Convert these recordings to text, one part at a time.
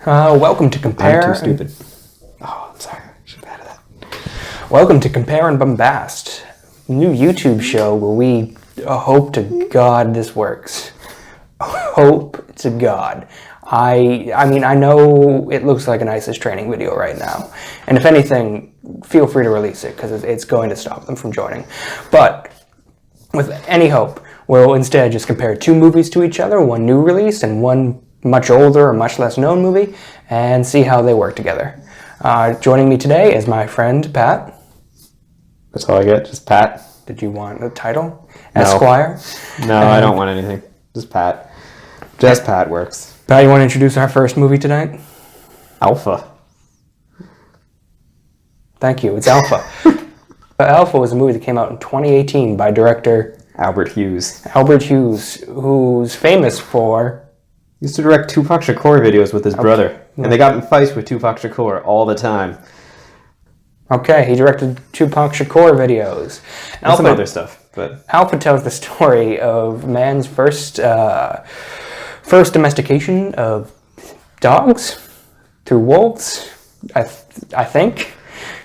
Welcome to Compare. I'm too stupid. Oh, I'm sorry. I should have added that. Welcome to Compare and Bombast, a new YouTube show where we hope to God this works. Hope to God. I mean, I know it looks like an ISIS training video right now, and if anything, feel free to release it because it's going to stop them from joining. But with any hope, we'll instead just compare two movies to each other, one new release and one much older or much less known movie, and see how they work together. Joining me today is my friend Pat. That's all I get, just Pat. Did you want a title? No. Esquire? No, I don't want anything. Just Pat. Just Pat works. Pat, you want to introduce our first movie tonight? Alpha. Thank you. It's Alpha. Alpha was a movie that came out in 2018 by director Albert Hughes. Albert Hughes, who's famous for... He used to direct Tupac Shakur videos with his brother. Yeah. And they got in fights with Tupac Shakur all the time. Okay, he directed Tupac Shakur videos. And some other stuff, but... Alpha tells the story of man's first domestication of dogs through wolves, I think.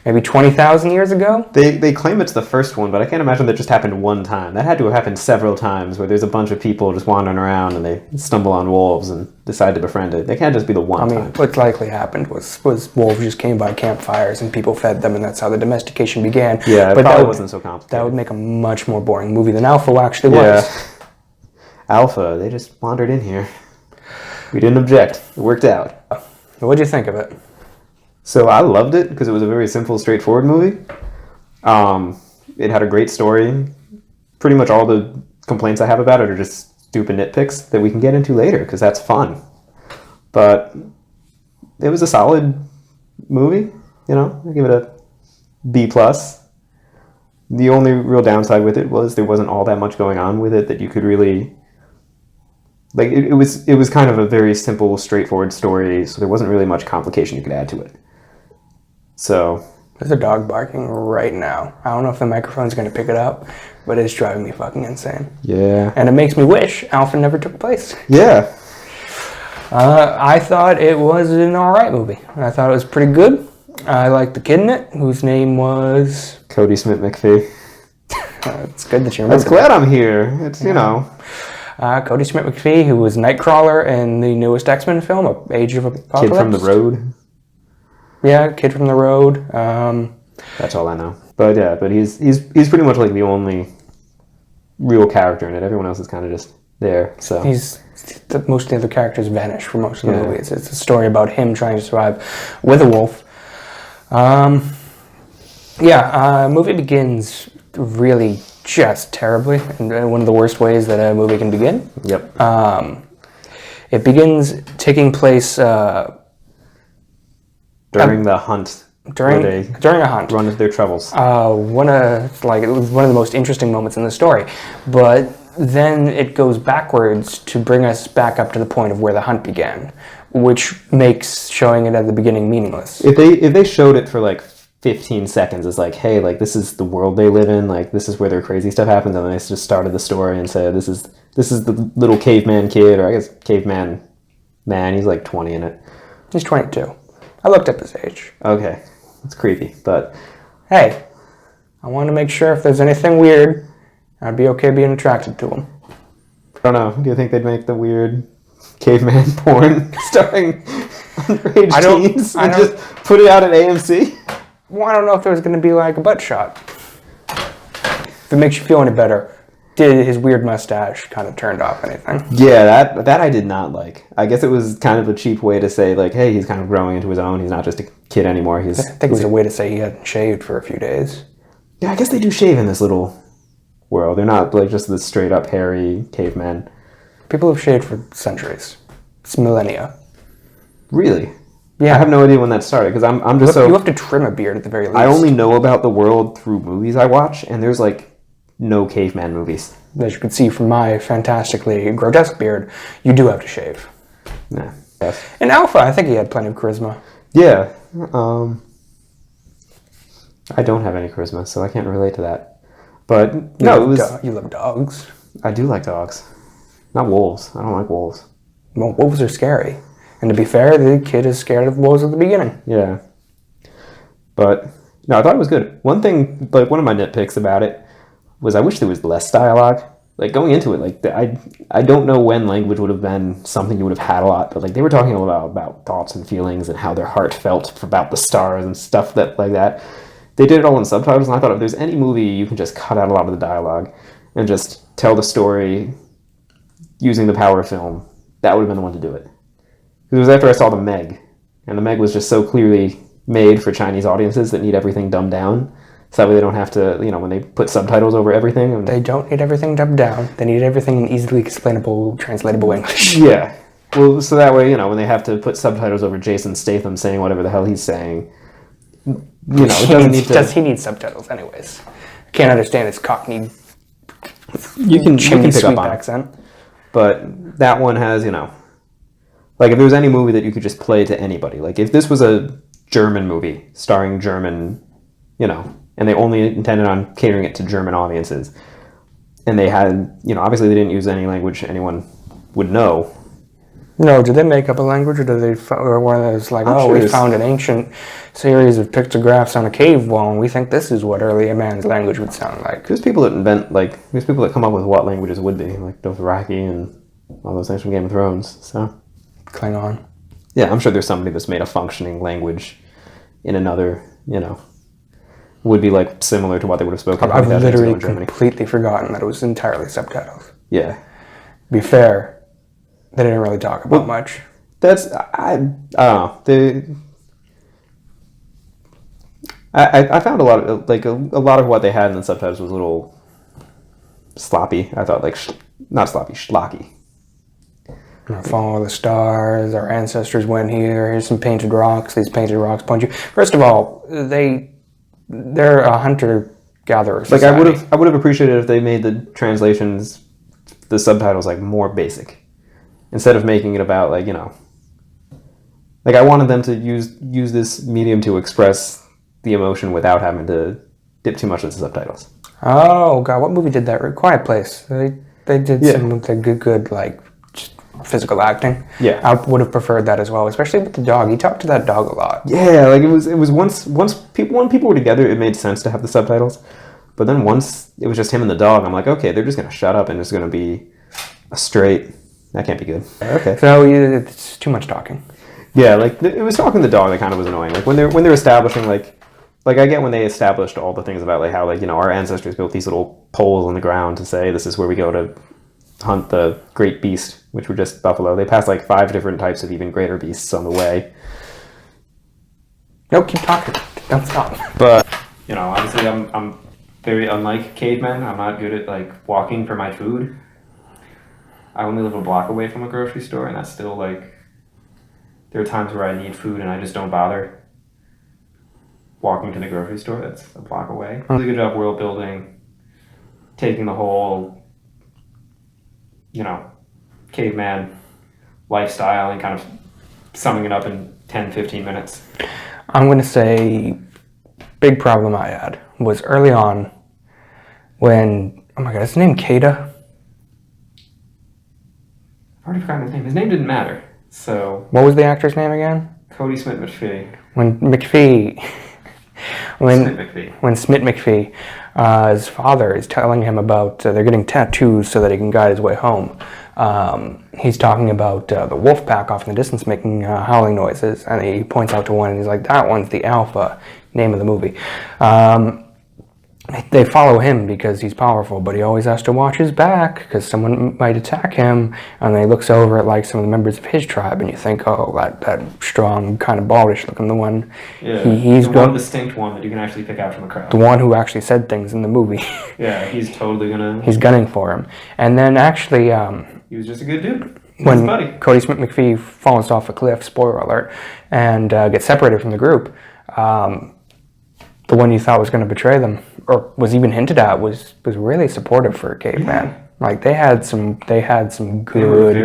Maybe 20,000 years ago? They claim it's the first one, but I can't imagine that just happened one time. That had to have happened several times, where there's a bunch of people just wandering around and they stumble on wolves and decide to befriend it. They can't just be the one time. What likely happened was wolves just came by campfires and people fed them, and that's how the domestication began. Yeah, but that wasn't so complicated. That would make a much more boring movie than Alpha actually was. Yeah. Alpha, they just wandered in here. We didn't object. It worked out. What did you think of it? So I loved it because it was a very simple, straightforward movie. It had a great story. Pretty much all the complaints I have about it are just stupid nitpicks that we can get into later because that's fun. But it was a solid movie. You know, I give it a B+. The only real downside with it was there wasn't all that much going on with it that you could really... Like, it was kind of a very simple, straightforward story, so there wasn't really much complication you could add to it. So... There's a dog barking right now. I don't know if the microphone's going to pick it up, but it's driving me fucking insane. Yeah. And it makes me wish Alpha never took place. Yeah. I thought it was an alright movie. I thought it was pretty good. I liked the kid in it, whose name was... Cody Smith-McPhee. It's good that you remember. I'm glad I'm here. It's, you know... Cody Smith-McPhee, who was Nightcrawler in the newest X-Men film, Age of Apocalypse. Kid from the Road. Yeah, Kid from the Road. That's all I know. But yeah, but he's pretty much like the only real character in it. Everyone else is kind of just there. So most of the other characters vanish for most of the movie. It's a story about him trying to survive with a wolf. Movie begins really just terribly, in one of the worst ways that a movie can begin. Yep. It begins taking place during the hunt. During a hunt. Run into their troubles. It was one of the most interesting moments in the story, but then it goes backwards to bring us back up to the point of where the hunt began, which makes showing it at the beginning meaningless. If they showed it for like 15 seconds, it's like, hey, like this is the world they live in, like this is where their crazy stuff happens, and they just started the story and said this is the little caveman kid, or I guess caveman man, he's like 20 in it. He's 22. I looked up his age. Okay. It's creepy, but... Hey, I want to make sure if there's anything weird, I'd be okay being attracted to him. I don't know. Do you think they'd make the weird caveman porn starring underage teens and just put it out at AMC? Well, I don't know if there was going to be like a butt shot. If it makes you feel any better, did his weird mustache kind of turned off anything? Yeah, that I did not like. I guess it was kind of a cheap way to say, like, hey, he's kind of growing into his own. He's not just a kid anymore. I think it was a way to say he hadn't shaved for a few days. Yeah, I guess they do shave in this little world. They're not like just the straight up hairy cavemen. People have shaved for centuries. It's millennia. Really? Yeah. I have no idea when that started, because I'm just You have to trim a beard at the very least. I only know about the world through movies I watch, and there's like no caveman movies. As you can see from my fantastically grotesque beard, you do have to shave. Nah. Yes. In Alpha, I think he had plenty of charisma. Yeah. I don't have any charisma, so I can't relate to that. But you love dogs. I do like dogs. Not wolves. I don't like wolves. Well, wolves are scary. And to be fair, the kid is scared of wolves at the beginning. Yeah. But, no, I thought it was good. One thing, like, one of my nitpicks about it was I wish there was less dialogue. Like, going into it, like, I don't know when language would have been something you would have had a lot, but, like, they were talking about thoughts and feelings and how their heart felt about the stars and stuff like that. They did it all in subtitles, and I thought if there's any movie you can just cut out a lot of the dialogue and just tell the story using the power of film, that would have been the one to do it. Because it was after I saw The Meg, and The Meg was just so clearly made for Chinese audiences that need everything dumbed down, so that way they don't have to, when they put subtitles over everything. They don't need everything dumbed down. They need everything in easily explainable, translatable English. Yeah. Well, so that way, when they have to put subtitles over Jason Statham saying whatever the hell he's saying, it doesn't need to... Does he need subtitles anyways? I can't understand his Cockney You can pick up on accent. But that one has, like if there was any movie that you could just play to anybody, like if this was a German movie starring German, and they only intended on catering it to German audiences, and they had, obviously they didn't use any language anyone would know. No, did they make up a language, or or one of those like, we found an ancient series of pictographs on a cave wall, and we think this is what early man's language would sound like. There's people that come up with what languages would be, like Dothraki and all those things from Game of Thrones. So Klingon. Yeah, I'm sure there's somebody that's made a functioning language in another, would be like similar to what they would have spoken. I've literally completely forgotten that it was entirely subtitles. Yeah. To be fair, they didn't really talk about much. I don't know. I found a lot of what they had in the subtitles was a little sloppy. I thought not sloppy, schlocky. Follow the stars. Our ancestors went here. Here's some painted rocks. These painted rocks point you. First of all, they're a hunter-gatherer society. I would have appreciated if they made the translations, the subtitles more basic. Instead of making it about I wanted them to use this medium to express the emotion without having to dip too much into the subtitles. Oh God, what movie did that? Quiet Place. They did some good just physical acting. Yeah, I would have preferred that as well, especially with the dog. He talked to that dog a lot. Yeah, it was when people were together, it made sense to have the subtitles. But then once it was just him and the dog, I'm like, okay, they're just gonna shut up and it's gonna be a straight. That can't be good. Okay. So it's too much talking. Yeah, it was talking to the dog that kind of was annoying. When they're establishing I get when they established all the things about how our ancestors built these little poles on the ground to say this is where we go to hunt the great beast, which were just buffalo. They passed 5 different types of even greater beasts on the way. No, keep talking. Don't stop. But obviously I'm very unlike cavemen. I'm not good at walking for my food. I only live a block away from a grocery store, and that's still there are times where I need food and I just don't bother walking to the grocery store. That's a block away. Really good job world building, taking the whole, caveman lifestyle and kind of summing it up in 10, 15 minutes. I'm going to say big problem I had was early on when, oh my God, is his name Kada? I've already forgotten his name. His name didn't matter. So what was the actor's name again? Cody Smith-McPhee. When Smith McPhee, his father is telling him about they're getting tattoos so that he can guide his way home. He's talking about the wolf pack off in the distance making howling noises, and he points out to one and he's like, that one's the alpha, name of the movie. They follow him because he's powerful, but he always has to watch his back because someone might attack him. And then he looks over at some of the members of his tribe, and you think, oh, that strong, kind of baldish looking the one. Yeah, he's the one distinct one that you can actually pick out from the crowd. The one who actually said things in the movie. Yeah, he's totally gonna. He's gunning for him, and then actually, he was just a good dude. When Cody Smith-McPhee falls off a cliff, spoiler alert, and gets separated from the group. The one you thought was going to betray them, or was even hinted at, was really supportive for a caveman. Yeah. They had some good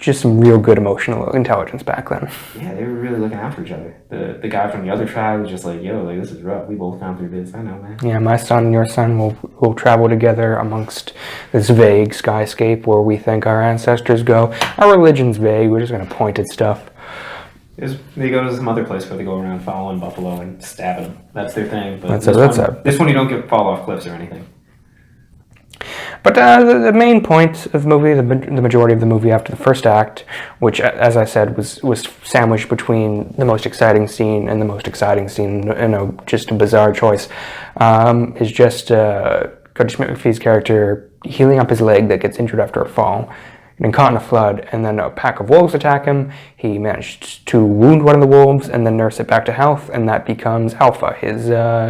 just some real good emotional intelligence back then. Yeah, they were really looking out for each other. The guy from the other tribe was just like, yo, like, this is rough. We both gone through this. I know, man. Yeah, my son and your son will travel together amongst this vague skyscape where we think our ancestors go. Our religion's vague. We're just going to point at stuff. They go to some other place where they go around following buffalo and stabbing them. That's their thing. But This one you don't fall off cliffs or anything. But the main point of the movie, the majority of the movie after the first act, which, as I said, was sandwiched between the most exciting scene and the most exciting scene, just a bizarre choice, is just Cody Smith-McPhee's character healing up his leg that gets injured after a fall, getting caught in a flood, and then a pack of wolves attack him. He managed to wound one of the wolves and then nurse it back to health, and that becomes Alpha, his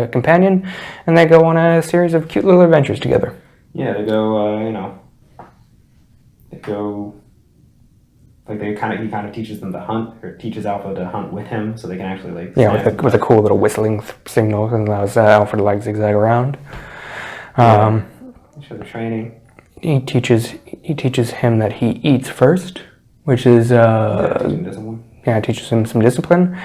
companion, and they go on a series of cute little adventures together. Yeah, they go, he kind of teaches them to hunt, or teaches Alpha to hunt with him, so they can actually, like... Yeah, with a cool little whistling signal, and allows Alpha to, like, zigzag around. Show the training. He teaches him that he eats first, which is... teaches him some discipline,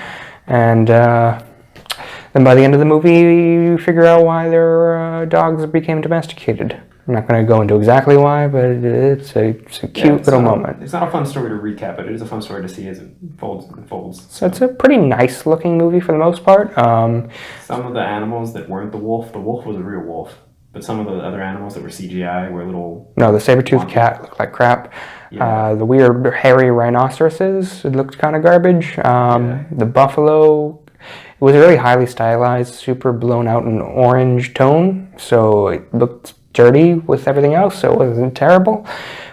and... then by the end of the movie, you figure out why their dogs became domesticated. I'm not going to go into exactly why, but it's a cute little moment. It's not a fun story to recap, but it is a fun story to see as it folds. So it's a pretty nice-looking movie for the most part. Some of the animals that weren't the wolf was a real wolf, but some of the other animals that were CGI were little... No, the saber-toothed cat looked like crap. Yeah. The weird hairy rhinoceroses, it looked kind of garbage. The buffalo... It was really highly stylized, super blown out in orange tone, so it looked dirty with everything else, so it wasn't terrible.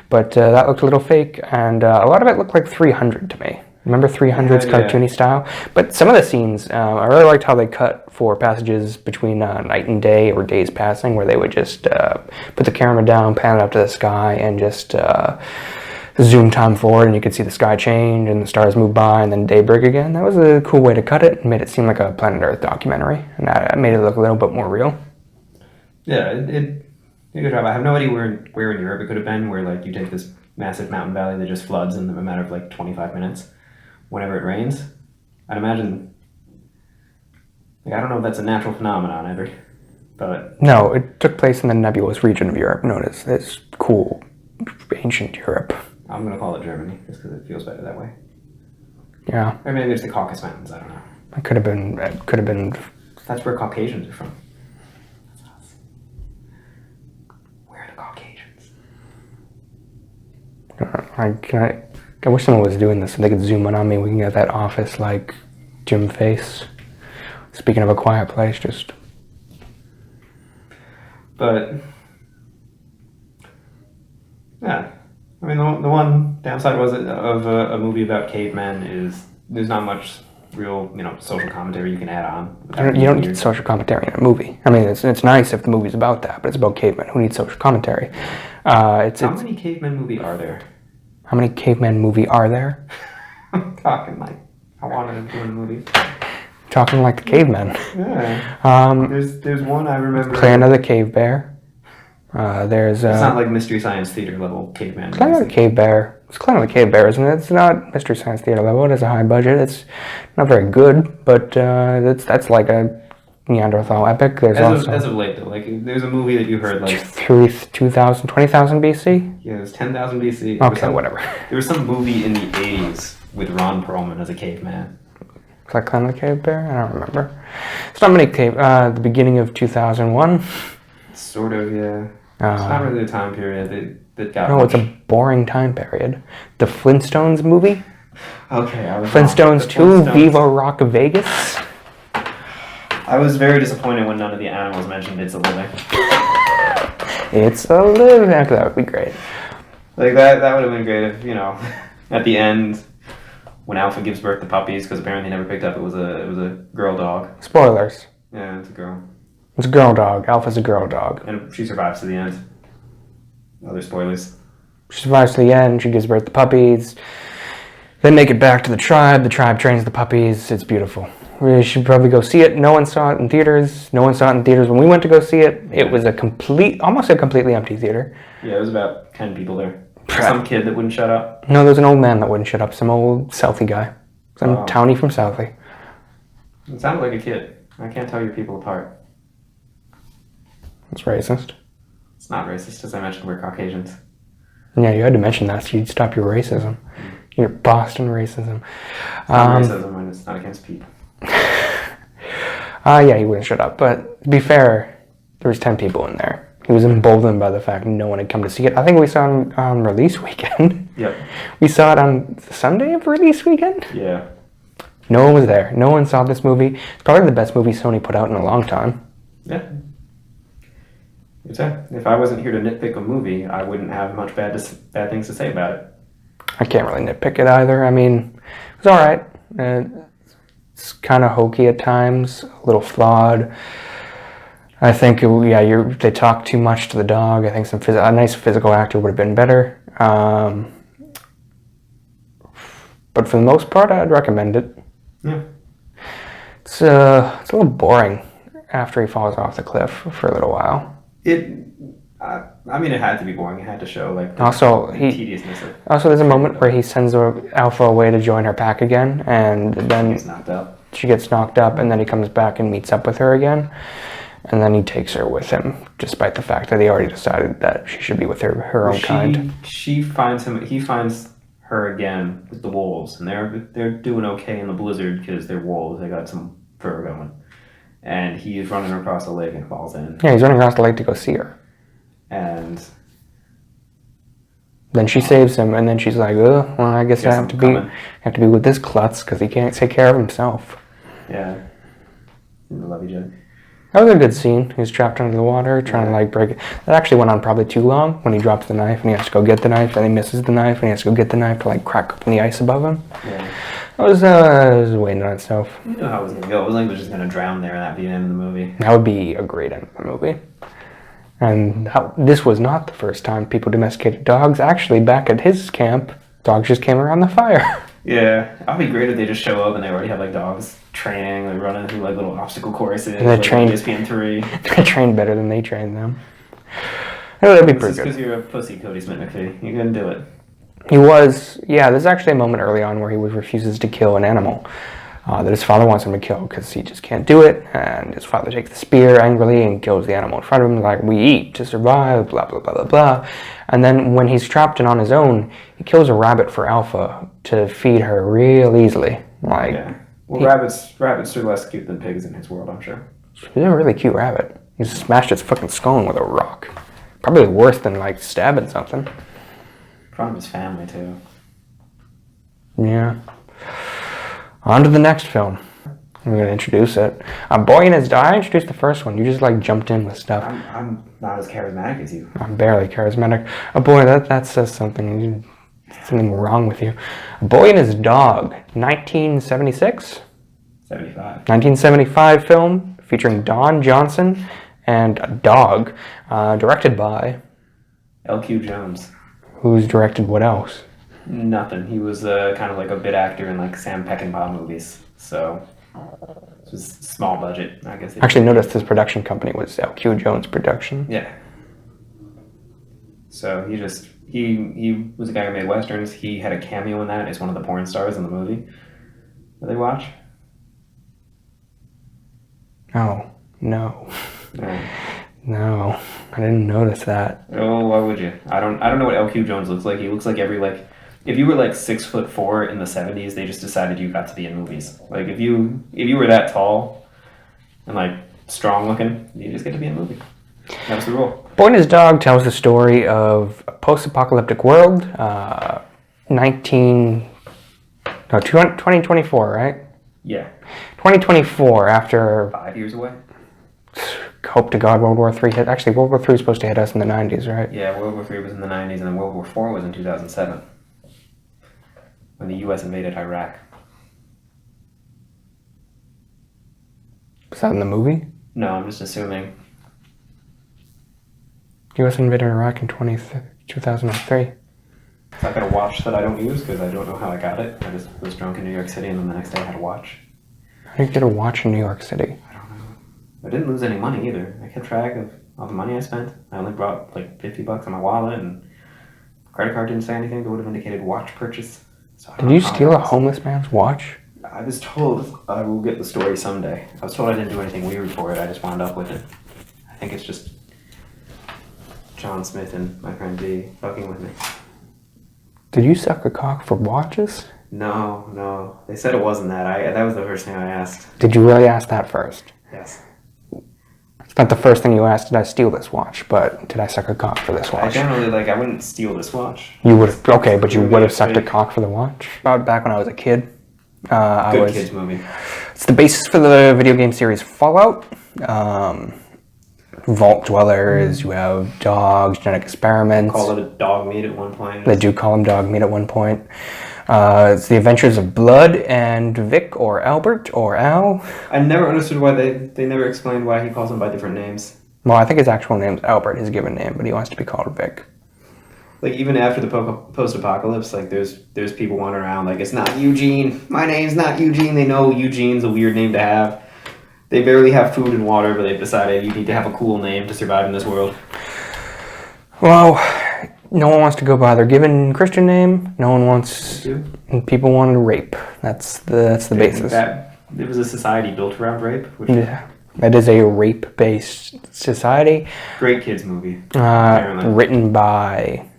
But that looked a little fake, and a lot of it looked like 300 to me. Remember 300's cartoony style? But some of the scenes, I really liked how they cut for passages between night and day, or days passing, where they would just put the camera down, pan it up to the sky, and just... zoom time forward, and you could see the sky change and the stars move by, and then daybreak again. That was a cool way to cut it and made it seem like a Planet Earth documentary, and that made it look a little bit more real. Yeah, it did a good job. I have no idea where in Europe it could have been, where like you take this massive mountain valley that just floods in a matter of like 25 minutes whenever it rains. I'd imagine, like, I don't know if that's a natural phenomenon ever, but... No, it took place in the nebulous region of Europe known as this cool ancient Europe. I'm going to call it Germany, just because it feels better that way. Yeah. Or maybe it's the Caucasus Mountains, I don't know. It could have been... That's where Caucasians are from. That's us. Where are the Caucasians? I wish someone was doing this so they could zoom in on me. We can get that office, like, Jim face. Speaking of A Quiet Place, just... But... Yeah. I mean, the one downside of a movie about cavemen is there's not much real, social commentary you can add on. You don't need social commentary in a movie. I mean, it's nice if the movie's about that, but it's about cavemen. Who needs social commentary? How many cavemen movie are there? How many cavemen movie are there? I'm talking like I wanted to do in a movie. Talking like the cavemen. Yeah. There's one I remember. Clan of the Cave Bear. It's not like Mystery Science Theater level caveman. Clan of the Cave Bear. It's Clan of the Cave Bear, isn't it? It's not Mystery Science Theater level. It has a high budget. It's not very good, but that's like a Neanderthal epic. There's as of late, though, like there's a movie that you heard like 20,000 BC. Yeah, it was 10,000 BC. Okay, whatever. There was some movie in the 80s with Ron Perlman as a caveman. It's like Clan of the Cave Bear. I don't remember. It's not many the beginning of 2001. Sort of, yeah. It's not really the time period that got... No, it's a boring time period. The Flintstones movie? Okay, Flintstones 2, Viva Rock Vegas? I was very disappointed when none of the animals mentioned It's a Living. It's a Living. That would be great. Like, that would have been great if, at the end, when Alpha gives birth to puppies, because apparently he never picked up, it was a girl dog. Spoilers. Yeah, it's a girl. It's a girl dog. Alpha's a girl dog. And she survives to the end. Other spoilers. She survives to the end. She gives birth to puppies. They make it back to the tribe. The tribe trains the puppies. It's beautiful. We should probably go see it. No one saw it in theaters. When we went to go see it, it was almost a completely empty theater. Yeah, it was about 10 people there. Some kid that wouldn't shut up. No, there's an old man that wouldn't shut up. Some old Southie guy. Some townie from Southie. It sounded like a kid. I can't tell your people apart. It's racist. It's not racist, as I mentioned, we're Caucasians. Yeah, you had to mention that so you'd stop your racism. Your Boston racism. It's not racism when it's not against people. Yeah, he wouldn't shut up. But to be fair, there was 10 people in there. He was emboldened by the fact no one had come to see it. I think we saw it on release weekend. Yep. We saw it on Sunday of release weekend. Yeah. No one was there. No one saw this movie. It's probably the best movie Sony put out in a long time. Yeah. If I wasn't here to nitpick a movie, I wouldn't have much bad things to say about it. I can't really nitpick it either. I mean, it was alright. It's kind of hokey at times, a little flawed. I think, they talk too much to the dog. I think a nice physical actor would have been better. But for the most part, I'd recommend it. Yeah. It's a little boring after he falls off the cliff for a little while. I mean, it had to be boring. It had to show like the tediousness of. Also, there's a moment where he sends Alpha away to join her pack again, and then she gets knocked up, and then he comes back and meets up with her again, and then he takes her with him, despite the fact that he already decided that she should be with her own kind. She finds him. He finds her again with the wolves, and they're doing okay in the blizzard because they're wolves. They got some fur going, and he's running across the lake and falls in. Yeah, he's running across the lake to go see her. And then she saves him, and then she's like, well, I guess I have to be with this klutz because he can't take care of himself. Yeah. I love you, Jen. That was a good scene. He was trapped under the water, trying to break it. That actually went on probably too long when he drops the knife and he has to go get the knife, and he misses the knife and he has to go get the knife to crack open the ice above him. Yeah. It was waiting on itself. You know how it was going to go. It was like he was just going to drown there and that'd be the end of the movie. That would be a great end of the movie. And this was not the first time people domesticated dogs. Actually, back at his camp, dogs just came around the fire. Yeah, that'd be great if they just show up and they already have dogs training, running through little obstacle courses. And they're trained. ESPN3. They're trained better than they trained them. That'd be pretty good. Because you're a pussy, Cody Smith McPhee. You couldn't do it. He was. Yeah, there's actually a moment early on where he refuses to kill an animal that his father wants him to kill because he just can't do it, and his father takes the spear angrily and kills the animal in front of him, we eat to survive, blah, blah, blah, blah, blah. And then when he's trapped and on his own, he kills a rabbit for Alpha to feed her real easily. Yeah. Well, rabbits are less cute than pigs in his world, I'm sure. He's a really cute rabbit. He just smashed its fucking skull in with a rock. Probably worse than, stabbing something. In front of his family, too. Yeah. On to the next film. I'm going to introduce it. Boy and His Dog. I introduced the first one. You just jumped in with stuff. I'm not as charismatic as you. I'm barely charismatic. Oh boy, that says something. Something wrong with you. A Boy and His Dog. 1976? 75. 1975 film featuring Don Johnson and a dog. Directed by... L.Q. Jones. Who's directed what else? Nothing. He was kind of a bit actor in Sam Peckinpah movies. So it was small budget, I guess. Actually noticed his production company was L.Q. Jones Production. Yeah. So he was a guy who made westerns. He had a cameo in that as one of the porn stars in the movie. Did they watch? Oh, no. No, I didn't notice that. Oh, why would you? I don't know what L.Q. Jones looks like. He looks like if you were 6'4" in the 70s, they just decided you got to be in movies. If you were that tall and strong looking, you just get to be in a movie. That was the rule. Boy and His Dog tells the story of a post-apocalyptic world, 2024, right? Yeah. 2024 after 5 years away. Hope to God World War III hit. Actually, World War III was supposed to hit us in the 90s, right? Yeah, World War III was in the 90s, and then World War IV was in 2007. When the U.S. invaded Iraq. Was that in the movie? No, I'm just assuming. U.S. invaded Iraq in 2003. I got a watch that I don't use because I don't know how I got it. I just was drunk in New York City, and then the next day I had a watch. How did you get a watch in New York City? I don't know. I didn't lose any money either. I kept track of all the money I spent. I only brought $50 in my wallet and Credit card didn't say anything that would have indicated watch purchase. So I don't Did know you how steal that a was. homeless man's watch? I was told I will get the story someday. I was told I didn't do anything weird for it. I just wound up with it. I think it's just John Smith and my friend B fucking with me. Did you suck a cock for watches? No. They said it wasn't that. That was the first thing I asked. Did you really ask that first? Yes. It's not the first thing you asked, did I steal this watch, but did I suck a cock for this I watch? generally, I wouldn't steal this watch. You would have, okay, but you It would would be have sucked a fake. cock for the watch? About back when I was a kid. Good kids movie. It's the basis for the video game series Fallout. Vault Dwellers, you have dogs, genetic experiments. Call it a dog meat at one point. They do call him dog meat at one point. It's the adventures of Blood and Vic, or Albert, or Al. I never understood why they never explained why he calls them by different names. Well, I think his actual name's Albert, his given name, but he wants to be called Vic. Even after the post-apocalypse, there's people wandering around it's not Eugene. My name's not Eugene. They know Eugene's a weird name to have. They barely have food and water, but they've decided you need to have a cool name to survive in this world. Well, no one wants to go by their given Christian name. No one wants. And people want to rape. That's the basis. It was a society built around rape. Yeah, it is a rape-based society. Great kids movie. Written by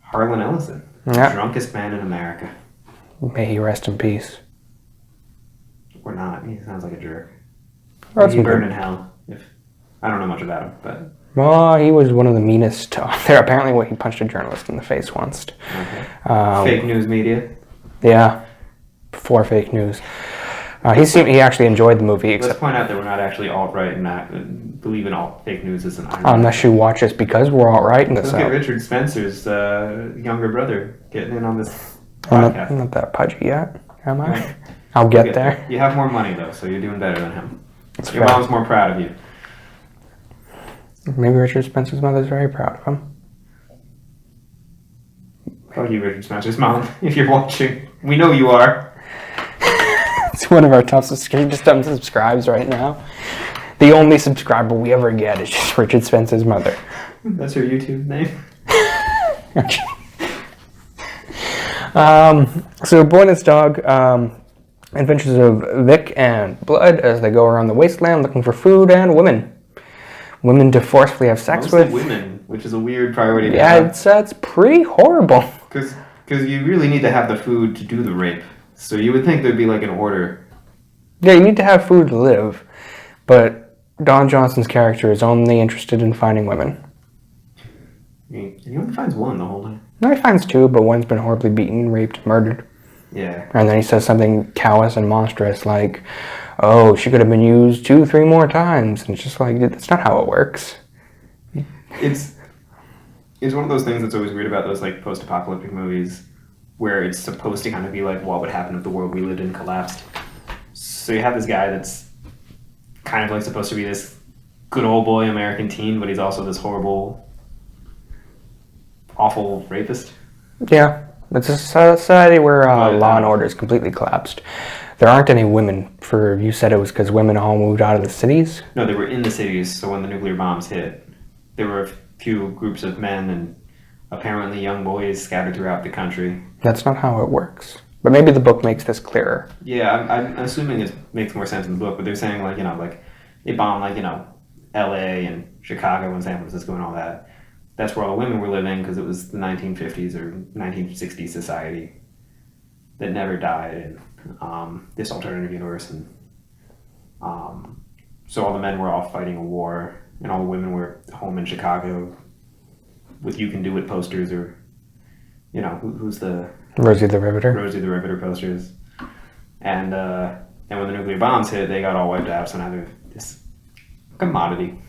Harlan Ellison, Yeah. the drunkest man in America. May he rest in peace. Or not. He sounds like a jerk. That's He burned good. in hell. I don't know much about him, but Well, he was one of the meanest. There, apparently, he punched a journalist in the face once. okay. Fake news media. Yeah, before fake news. He actually enjoyed the movie, Let's except point out that we're not actually alt-right and not believe in all fake news as an irony. unless you watch us because we're all right in this. Look at Richard Spencer's younger brother getting in on this I'm podcast. not that pudgy yet, am I? Yeah. I'll get there. You have more money though, so you're doing better than him. That's Your fair. mom's more proud of you. Maybe Richard Spencer's mother's very proud of him. Fuck you, Richard Spencer's mom, if you're watching. We know you are. It's one of our top subscribes right now. The only subscriber we ever get is just Richard Spencer's mother. That's your YouTube name? So Boy and His Dog, adventures of Vic and Blood as they go around the wasteland looking for food and women. Women to forcefully have sex Mostly with. women, which is a weird priority to Yeah, have. it's pretty horrible. Because you really need to have the food to do the rape. So you would think there'd be an order. Yeah, you need to have food to live, but Don Johnson's character is only interested in finding women. He only finds one the whole time. No, he finds two, but one's been horribly beaten, raped, murdered. Yeah. And then he says something callous and monstrous like, oh, she could have been used 2-3 more times. And it's just that's not how it works. It's one of those things that's always weird about those post-apocalyptic movies where it's supposed to kind of be what would happen if the world we lived in collapsed. So you have this guy that's kind of supposed to be this good old boy American teen, but he's also this horrible, awful rapist. Yeah, it's a society where law and order is completely collapsed. There aren't any women. You said it was because women all moved out of the cities? No, they were in the cities, so when the nuclear bombs hit, there were a few groups of men and apparently young boys scattered throughout the country. That's not how it works. But maybe the book makes this clearer. Yeah, I'm assuming it makes more sense in the book, but they're saying they bombed L.A. and Chicago and San Francisco and all that. That's where all the women were living because it was the 1950s or 1960s society that never died in this alternative universe, and so all the men were off fighting a war, and all the women were home in Chicago with "You Can Do It" posters, or who's the Rosie the Riveter. Rosie the Riveter posters, and when the nuclear bombs hit, they got all wiped out. So now they're this commodity.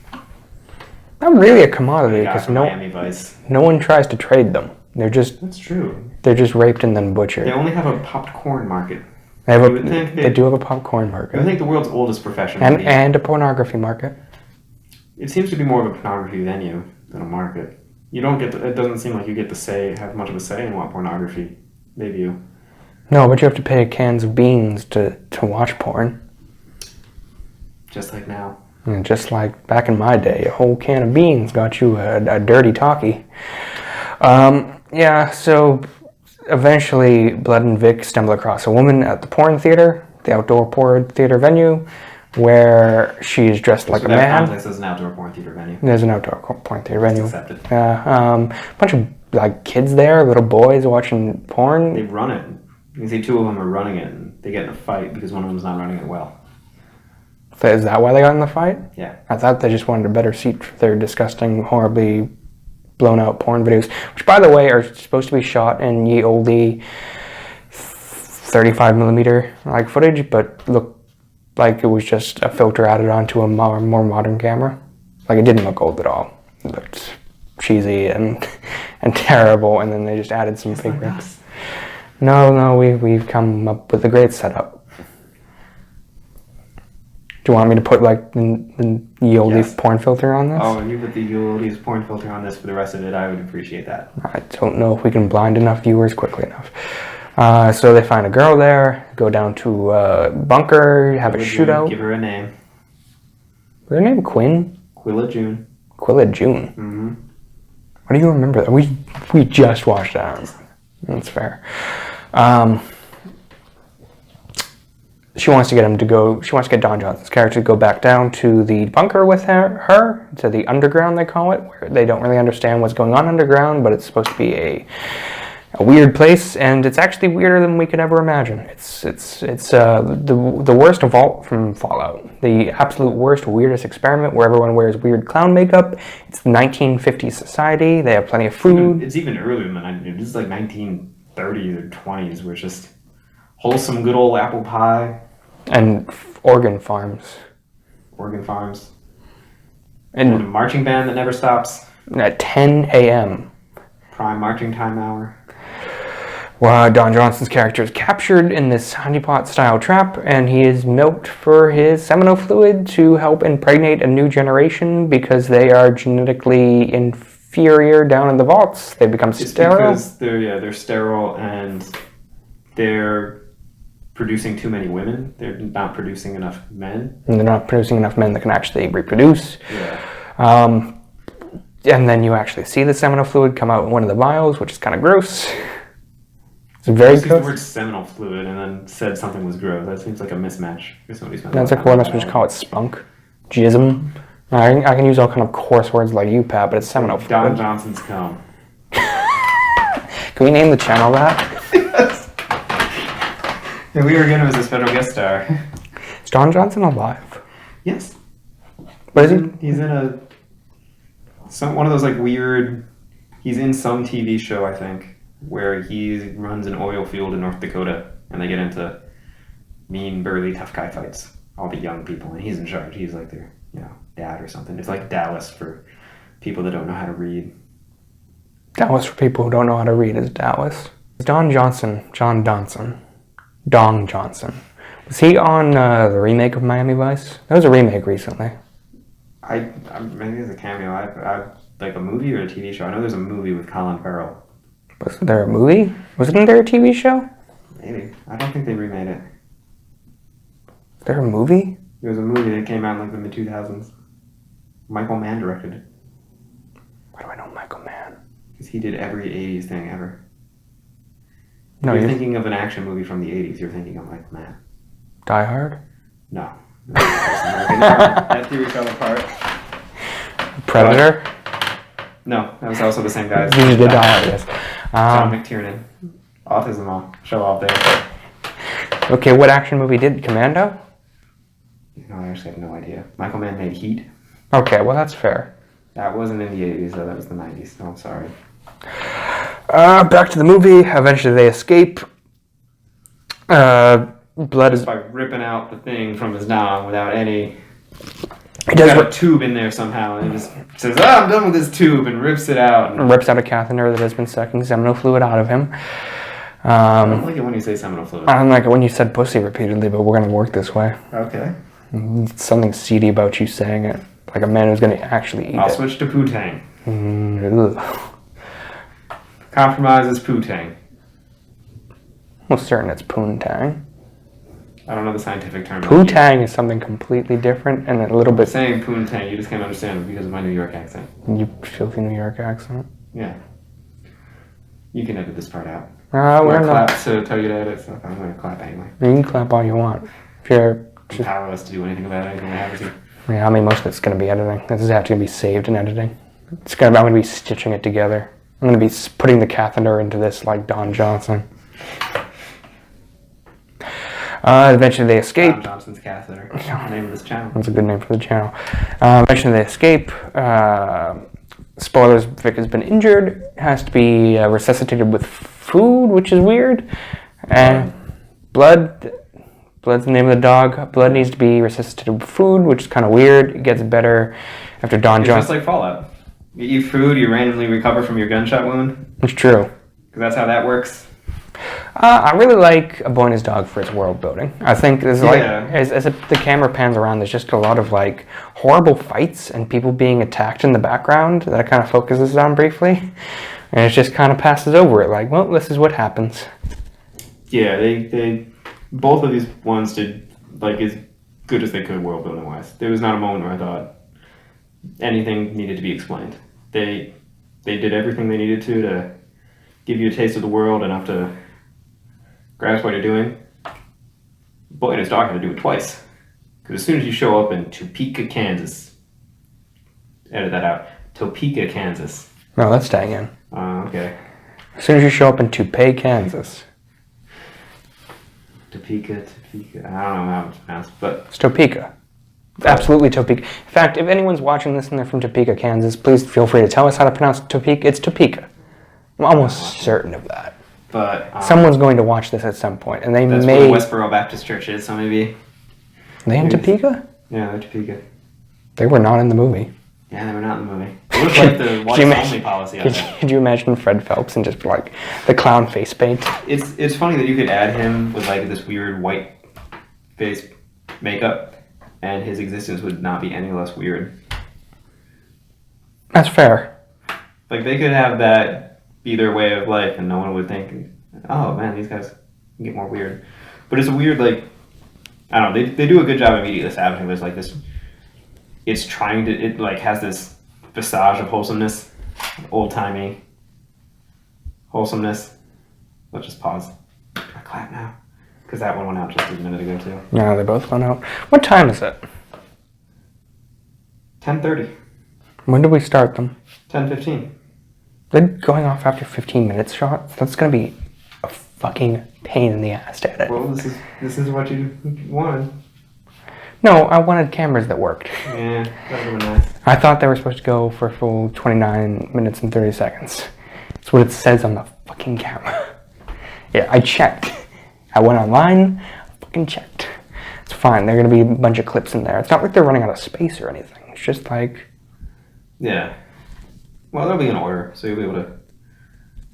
Not really a commodity because Miami Vice. no one tries to trade them. That's true. They're just raped and then butchered. They only have a popped corn market. They do have a popcorn market. I think the world's oldest profession. And a pornography market. It seems to be more of a pornography venue than a market. You don't get it doesn't seem like you get to have much of a say in what pornography they view. No, but you have to pay cans of beans to watch porn. Just like now. And just like back in my day, a whole can of beans got you a dirty talkie. Yeah, so eventually Blood and Vic stumble across a woman at the porn theater, the outdoor porn theater venue, where she's dressed like a man. Context, there's an outdoor porn theater venue. There's an outdoor porn theater venue. Accepted. A bunch of like kids there, little boys watching porn. They run it. You can see two of them are running it, and they get in a fight because one of them's not running it well. Is that why they got in the fight? Yeah. I thought they just wanted a better seat for their disgusting, horribly blown out porn videos, which by the way are supposed to be shot in ye olde 35mm like footage, but look like it was just a filter added onto a more modern camera. Like it didn't look old at all. It looked cheesy and terrible, and then they just added some fake rigs. No, we've come up with a great setup. Do you want me to put like the ye olde porn filter on this? Oh, if you put the ye olde porn filter on this for the rest of it, I would appreciate that. I don't know if we can blind enough viewers quickly enough. So they find a girl there, go down to a bunker, have a shootout. Give her a name. Was her name Quinn? Quilla June. Quilla June. Mm-hmm. What do you remember? We just watched that. That's fair. She wants to get Don Johnson's character to go back down to the bunker with her, to the underground they call it, where they don't really understand what's going on underground, but it's supposed to be a weird place, and it's actually weirder than we could ever imagine. It's the worst of all from Fallout. The absolute worst, weirdest experiment where everyone wears weird clown makeup. It's the 1950s society. They have plenty of food. It's even earlier than that. This is like 1930s or 20s, where it's just wholesome, good old apple pie. And organ farms. Organ farms. And a marching band that never stops. At 10 a.m. Prime marching time hour. Well, Don Johnson's character is captured in this honeypot-style trap, and he is milked for his seminal fluid to help impregnate a new generation because they are genetically inferior down in the vaults. They become sterile. Because they're sterile and they're producing too many women. They're not producing enough men. And they're not producing enough men that can actually reproduce. Yeah. And then you actually see the seminal fluid come out in one of the vials, which is kind of gross. It's very gross. The word seminal fluid and then said something was gross. That seems like a mismatch. That's like what I'm just call it spunk, jism. I can use all kind of coarse words like you, Pat, but it's seminal fluid. Don Johnson's cum. Can we name the channel that? Yes. Yeah, we were going to as a special guest star. Is Don Johnson alive? Yes. What is he? He's in one of those like weird. He's in some TV show, I think, where he runs an oil field in North Dakota, and they get into mean, burly, tough guy fights. All the young people, and he's in charge. He's like their, dad or something. It's like Dallas for people that don't know how to read. Dallas for people who don't know how to read is Dallas. Don Johnson. Was he on the remake of Miami Vice? That was a remake recently. Maybe it's a cameo. I like a movie or a TV show. I know there's a movie with Colin Farrell. Wasn't there a movie? Wasn't there a TV show? Maybe. I don't think they remade it. Is there a movie? There was a movie that came out in like the mid-2000s. Michael Mann directed it. Why do I know Michael Mann? Because he did every 80s thing ever. No, you're thinking of an action movie from the 80s. You're thinking of Michael Mann. Die Hard? No. That theory fell apart. Predator? No, that was also the same guy. He did Die Hard, yes. John McTiernan. Autism all. Show off there. Okay, what action movie did Commando? No, I actually have no idea. Michael Mann made Heat. Okay, well that's fair. That wasn't in the 80s, though. That was the 90s. No, I'm sorry. Back to the movie. Eventually they escape. Blood Just is... by ripping out the thing from his dong without any... He does got a tube in there somehow and just says, I'm done with this tube, and rips it out. And rips out a catheter that has been sucking seminal fluid out of him. I don't like it when you say seminal fluid. I don't like it when you said pussy repeatedly, but we're going to work this way. Okay. It's something seedy about you saying it. Like a man who's going to actually eat I'll it. switch to poo-tang. Ugh. Compromise is poo-tang. Almost certain it's poontang. I don't know the scientific term. Poo-tang is something completely different and a little bit... Saying poontang, you just can't understand it because of my New York accent. You filthy New York accent. Yeah. You can edit this part out. We're not. Clap to tell you to edit stuff. I'm going to clap anyway. You can clap all you want. If you're I'm powerless to do anything about anything I have to. Yeah, I mean, most of it's going to be editing. This is actually going to be saved in editing. I'm going to be stitching it together. I'm going to be putting the catheter into this like Don Johnson. Eventually they escape. Don Johnson's catheter. That's the name of this channel. That's a good name for the channel. Eventually they escape. Spoilers, Vic has been injured. Has to be resuscitated with food, which is weird. And blood. Blood's the name of the dog. Blood needs to be resuscitated with food, which is kind of weird. It gets better after Don Johnson. It's just like Fallout. You eat food, you randomly recover from your gunshot wound. It's true. Because that's how that works. I really like A Boy and His Dog for its world building. I think there's as the camera pans around, there's just a lot of like horrible fights and people being attacked in the background that it kind of focuses on briefly, and it just kind of passes over it like, well, this is what happens. Yeah, they both of these ones did like as good as they could world building wise. There was not a moment where I thought anything needed to be explained. They did everything they needed to give you a taste of the world, enough to grasp what you're doing. Boy and His Dog had to do it twice. Because as soon as you show up in Topeka, Kansas, edit that out, Topeka, Kansas. No, that's staying in. Okay. As soon as you show up in Topeka, Kansas. Topeka. I don't know how it's pronounced, but... It's Topeka. Absolutely Topeka. In fact, if anyone's watching this and they're from Topeka, Kansas, please feel free to tell us how to pronounce Topeka. It's Topeka. I'm almost certain of that. But someone's going to watch this at some point, and they that's may. That's where Westboro Baptist Church is, so maybe. They in Topeka? Yeah, they're Topeka. They were not in the movie. Yeah, they were not in the movie. It looked like the watch-only policy out there. Could you imagine Fred Phelps and just like the clown face paint? It's funny that you could add him with like this weird white face makeup, and his existence would not be any less weird. That's fair. Like they could have that be their way of life, and no one would think, oh man, these guys get more weird. But it's a weird, like, I don't know, they do a good job immediately establishing there's like this, it like has this visage of wholesomeness, old-timey wholesomeness. Let's just pause. I clap now. Because that one went out just a minute ago too. No, they both went out. What time is it? 10:30. When did we start them? 10:15. They're going off after 15 minutes shot? That's going to be a fucking pain in the ass to edit. Well, this is what you wanted. No, I wanted cameras that worked. Yeah, that would have been nice. I thought they were supposed to go for a full 29 minutes and 30 seconds. That's what it says on the fucking camera. Yeah, I checked. I went online, I fucking checked. It's fine, there are going to be a bunch of clips in there. It's not like they're running out of space or anything. It's just like... Yeah. Well, they'll be in order, so you'll be able to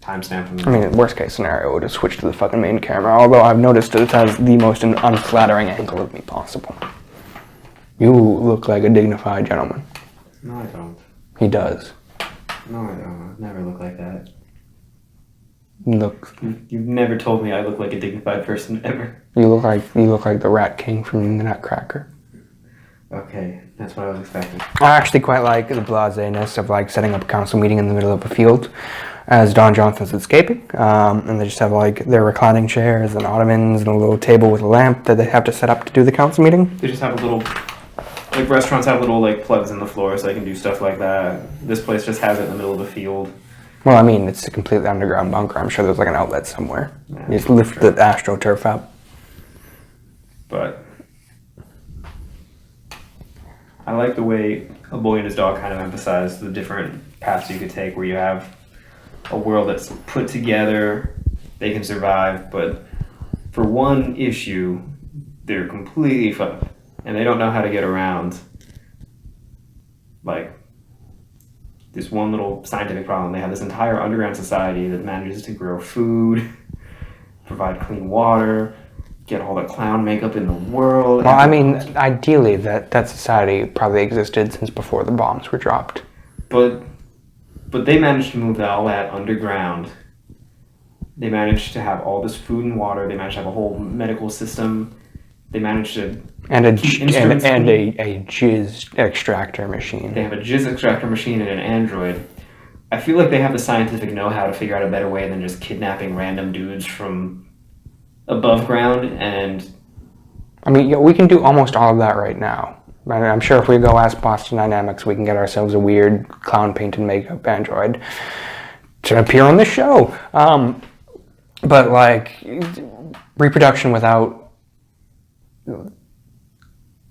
timestamp them. I mean, worst case scenario would have switched to the fucking main camera, although I've noticed that it has the most unflattering angle of me possible. You look like a dignified gentleman. No, I don't. He does. No, I don't. I never look like that. Look. You've never told me I look like a dignified person ever. You look like the Rat King from the Nutcracker. Okay, that's what I was expecting. I actually quite like the blasé-ness of like setting up a council meeting in the middle of a field as Don Johnson's escaping, and they just have like their reclining chairs and ottomans and a little table with a lamp that they have to set up to do the council meeting. They just have a little, like restaurants have little like plugs in the floor so they can do stuff like that. This place just has it in the middle of the field. Well, I mean, it's a completely underground bunker. I'm sure there's like an outlet somewhere. Yeah, you just lift the AstroTurf up. But I like the way A Boy and His Dog kind of emphasized the different paths you could take, where you have a world that's put together, they can survive, but for one issue, they're completely fucked, and they don't know how to get around, like, this one little scientific problem. They have this entire underground society that manages to grow food, provide clean water, get all the clown makeup in the world. Well, I mean, ideally, that society probably existed since before the bombs were dropped. But they managed to move all that underground. They managed to have all this food and water. They managed to have a whole medical system. They managed to and a jizz extractor machine. They have a jizz extractor machine and an android. I feel like they have the scientific know-how to figure out a better way than just kidnapping random dudes from above ground. And I mean, yeah, we can do almost all of that right now. I'm sure if we go ask Boston Dynamics, we can get ourselves a weird clown painted makeup android to appear on the show. But like reproduction without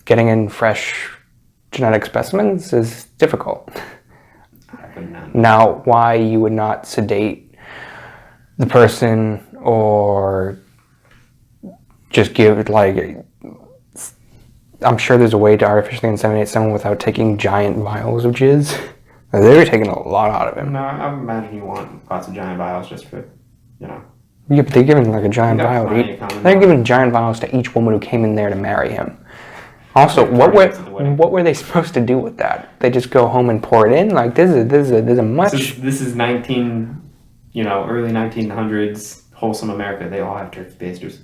getting in fresh genetic specimens is difficult. Now, why you would not sedate the person or just give, like, I'm sure there's a way to artificially inseminate someone without taking giant vials of jizz. They were taking a lot out of him. No, I imagine you want lots of giant vials just for, you know. Yeah, but they're giving like a giant vial to each. They're giving giant vials to each woman who came in there to marry him. Also, what were they supposed to do with that? They just go home and pour it in? Like this is a much. This is early 1900s wholesome America. They all have turkey basters.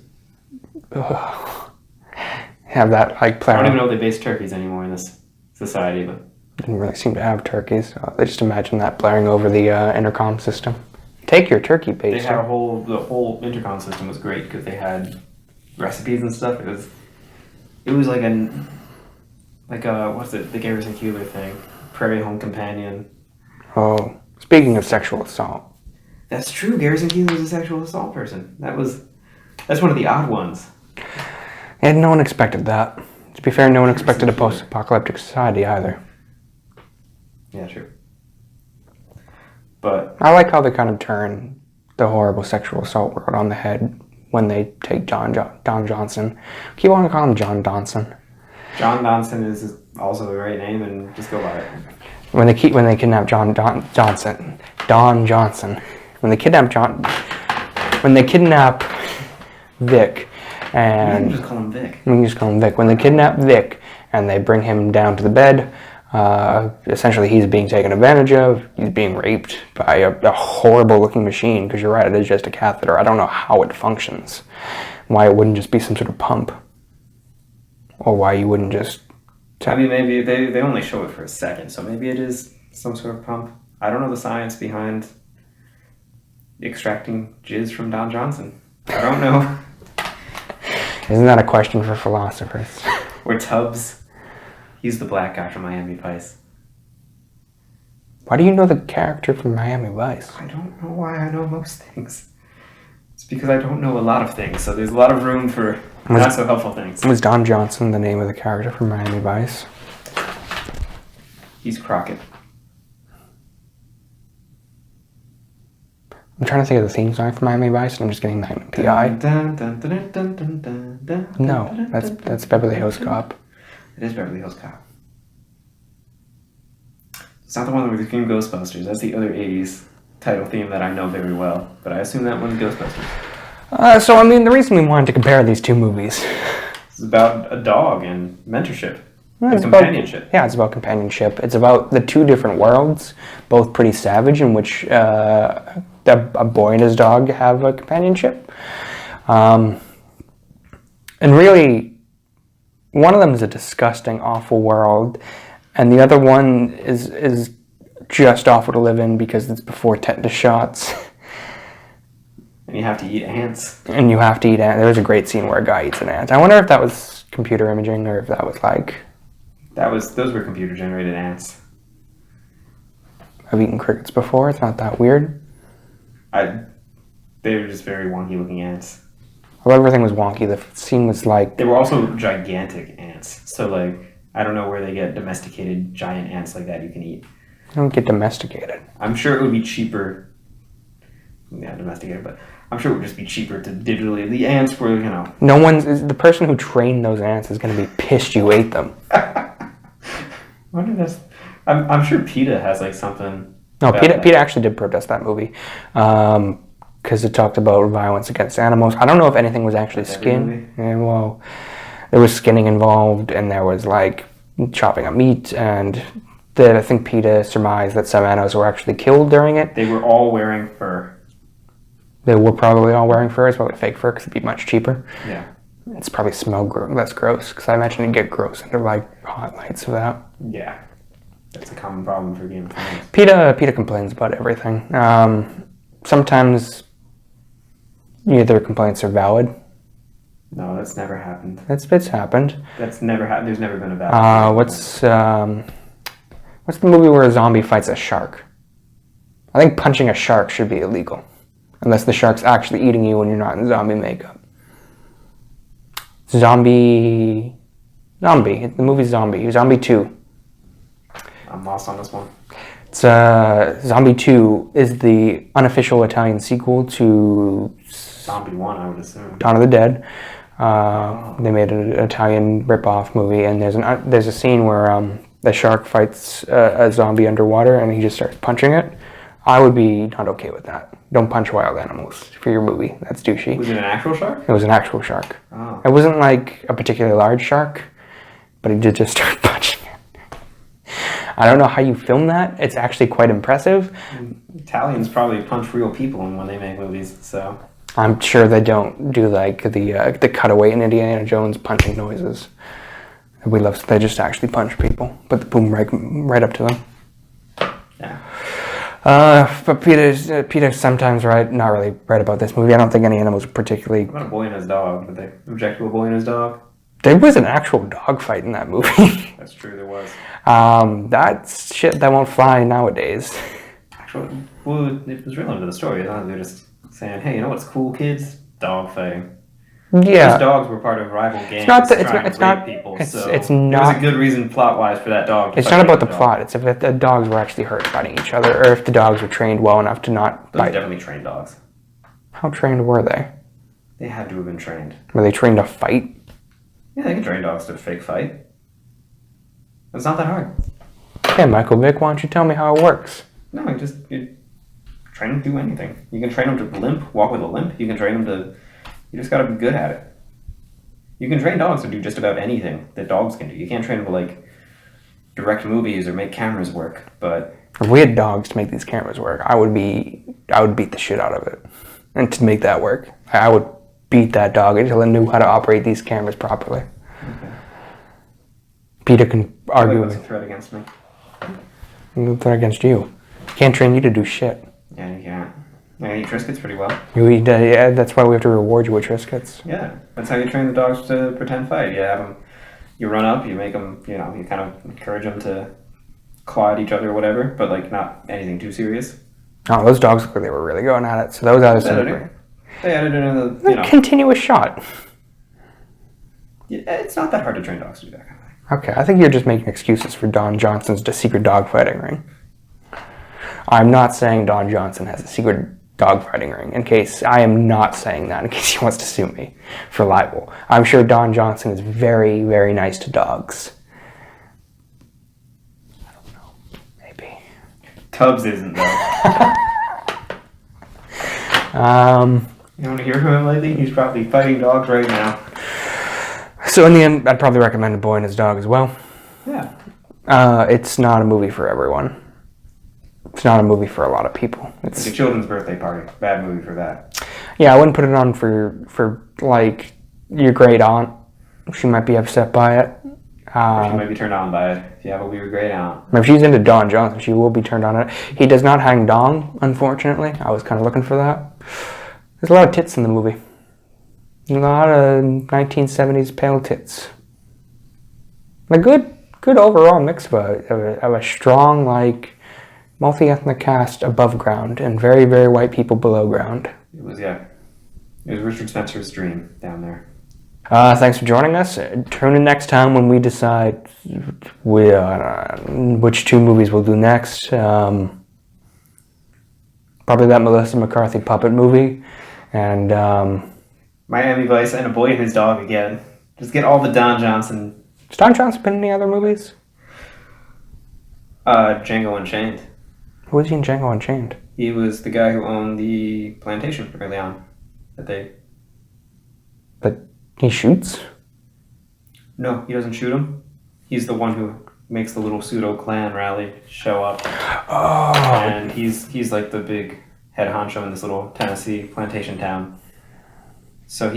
Have that like play. I don't even know if they base turkeys anymore in this society, but didn't really seem to have turkeys. They just imagine that blaring over the intercom system. Take your turkey baster. They had the whole intercom system was great because they had recipes and stuff. It was like what's it? The Garrison Keillor thing, Prairie Home Companion. Oh, speaking of sexual assault. That's true. Garrison Keillor was a sexual assault person. That's one of the odd ones. And no one expected that. To be fair, no one expected a post-apocalyptic society either. Yeah, true. But I like how they kind of turn the horrible sexual assault world on the head when they take Don Johnson. Keep on calling him John Donson. John Donson is also a great name, and just go by it. When they kidnap Don Johnson, when they kidnap Vic, and we can just call him Vic. We can just call him Vic. When they kidnap Vic and they bring him down to the bed, essentially he's being taken advantage of. He's being raped by a horrible-looking machine. Because you're right, it is just a catheter. I don't know how it functions. Why it wouldn't just be some sort of pump, or why you wouldn't just. I mean, maybe they only show it for a second, so maybe it is some sort of pump. I don't know the science behind extracting jizz from Don Johnson. I don't know. Isn't that a question for philosophers? Or Tubbs. He's the black guy from Miami Vice. Why do you know the character from Miami Vice? I don't know why I know most things. It's because I don't know a lot of things, so there's a lot of room for not so helpful things. Was Don Johnson the name of the character from Miami Vice? He's Crockett. I'm trying to think of the theme song from Miami Vice, and I'm just getting Magnum P.I. No, that's Beverly Hills Cop. It is Beverly Hills Cop. It's not the one with the Green Ghostbusters. That's the other 80s title theme that I know very well. But I assume that one's Ghostbusters. So, I mean, the reason we wanted to compare these two movies... It's about a dog and mentorship. It's companionship. It's about companionship. It's about the two different worlds, both pretty savage, in which a boy and his dog have a companionship. And really, one of them is a disgusting, awful world, and the other one is just awful to live in because it's before tetanus shots. And you have to eat ants. And you have to eat ants. There's a great scene where a guy eats an ant. I wonder if that was computer imaging or if that was like... Those were computer-generated ants. I've eaten crickets before. It's not that weird. They were just very wonky-looking ants. Well, everything was wonky. The scene was like... They were also gigantic ants. So, like, I don't know where they get domesticated giant ants like that you can eat. They don't get domesticated. I'm sure it would be cheaper... Yeah, domesticated, but I'm sure it would just be cheaper to digitally... The ants were, The person who trained those ants is going to be pissed you ate them. I wonder if that's... I'm sure PETA has, like, something... No, PETA actually did protest that movie. Because it talked about violence against animals. I don't know if anything was actually skin. Yeah, well, there was skinning involved, and there was, like, chopping up meat, and I think PETA surmised that some animals were actually killed during it. They were all wearing fur. They were probably all wearing fur. It's probably fake fur because it'd be much cheaper. Yeah. It's probably smell less gross because I imagine it'd get gross under like hot lights of that. Yeah. That's a common problem for Game of Thrones. PETA complains about everything. Sometimes their complaints are valid. No, that's never happened. It's happened. That's never happened. There's never been a valid. What's the movie where a zombie fights a shark? I think punching a shark should be illegal, unless the shark's actually eating you when you're not in zombie makeup. Zombie. The movie's Zombie. Zombie 2. I'm lost on this one. It's Zombie 2 is the unofficial Italian sequel to Zombie 1, I would assume. Dawn of the Dead. They made an Italian rip-off movie, and there's a scene where the shark fights a zombie underwater, and he just starts punching it. I would be not okay with that. Don't punch wild animals for your movie. That's douchey. Was it an actual shark? It was an actual shark. Oh. It wasn't like a particularly large shark, but he did just start punching it. I don't know how you film that. It's actually quite impressive. Italians probably punch real people when they make movies, so... I'm sure they don't do like the cutaway in Indiana Jones punching noises. They just actually punch people, put the boom right up to them. Yeah. But Peter's sometimes right, not really right about this movie. I don't think any animals are particularly... What about a boy and his dog? Did they object to a boy and his dog? There was an actual dog fight in that movie. That's true, there was. That's shit that won't fly nowadays. Actually, well, it was real into the story. They're just saying, hey, you know what's cool, kids? Dog fighting. Yeah. Those dogs were part of rival gangs It's not people, it's so not, there was a good reason plot-wise for that dog to It's fight not about the dog. plot. It's if the dogs were actually hurt fighting each other, or if the dogs were trained well enough to not Those are bite. definitely trained dogs. How trained were they? They had to have been trained. Were they trained to fight? Yeah, they can train dogs to fake fight. It's not that hard. Okay, Michael Vick, why don't you tell me how it works? No, you train them to do anything. You can train them to walk with a limp. You can train them to... You just gotta be good at it. You can train dogs to do just about anything that dogs can do. You can't train them to, like, direct movies or make cameras work, but... If we had dogs to make these cameras work, I would beat the shit out of it. And to make that work, I would beat that dog until it knew how to operate these cameras properly. Okay. Peter can argue That's a threat against me. with threat against you. Can't train you to do shit. Yeah, you can't. I eat Triscuits pretty well. You eat, yeah, that's why we have to reward you with Triscuits. Yeah, that's how you train the dogs to pretend fight. You have them, you run up, you make them, you kind of encourage them to claw at each other or whatever, but like not anything too serious. Oh, those dogs looked like they were really going at it. So those others They added it in the, continuous shot. Yeah, it's not that hard to train dogs to do that kind of thing. Okay, I think you're just making excuses for Don Johnson's secret dogfighting ring. I'm not saying Don Johnson has a secret dogfighting ring. I am not saying that in case he wants to sue me for libel. I'm sure Don Johnson is very, very nice to dogs. I don't know. Maybe. Tubbs isn't though. You want to hear from him lately? He's probably fighting dogs right now. So in the end, I'd probably recommend A Boy and His Dog as well. Yeah. It's not a movie for everyone. It's not a movie for a lot of people. It's a children's birthday party. Bad movie for that. Yeah, I wouldn't put it on for like your great aunt. She might be upset by it. She might be turned on by it. If you have a weird great aunt. If she's into Don Johnson, she will be turned on it. He does not hang dong, unfortunately. I was kind of looking for that. There's a lot of tits in the movie. A lot of 1970s pale tits. A good overall mix of a strong, like, multi-ethnic cast above ground and very, very white people below ground. It was Richard Spencer's dream down there. Thanks for joining us. Tune in next time when we decide which two movies we'll do next. Probably that Melissa McCarthy puppet movie. And Miami Vice and A Boy and His Dog again. Just get all the Don Johnson. has Don Johnson been in any other movies? Django Unchained. Who was he in Django Unchained? He was the guy who owned the plantation early on. But he shoots? No, he doesn't shoot him. He's the one who makes the little pseudo clan rally show up. Oh. And he's like the big head honcho in this little Tennessee plantation town. So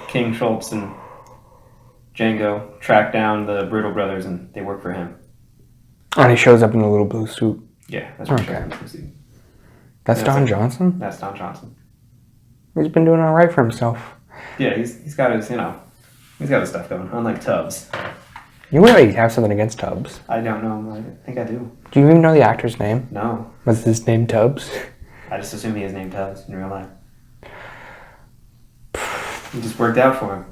King Schultz and Django track down the Brittle brothers, and they work for him. And he shows up in a little blue suit. Yeah, that's what Okay. okay. That's Don Johnson? That's Don Johnson. He's been doing all right for himself. Yeah, he's got his, he's got his stuff going, unlike Tubbs. You really have something against Tubbs. I don't know. I think I do. Do you even know the actor's name? No. Was his name Tubbs? I just assume he is named Tubbs in real life. It just worked out for him.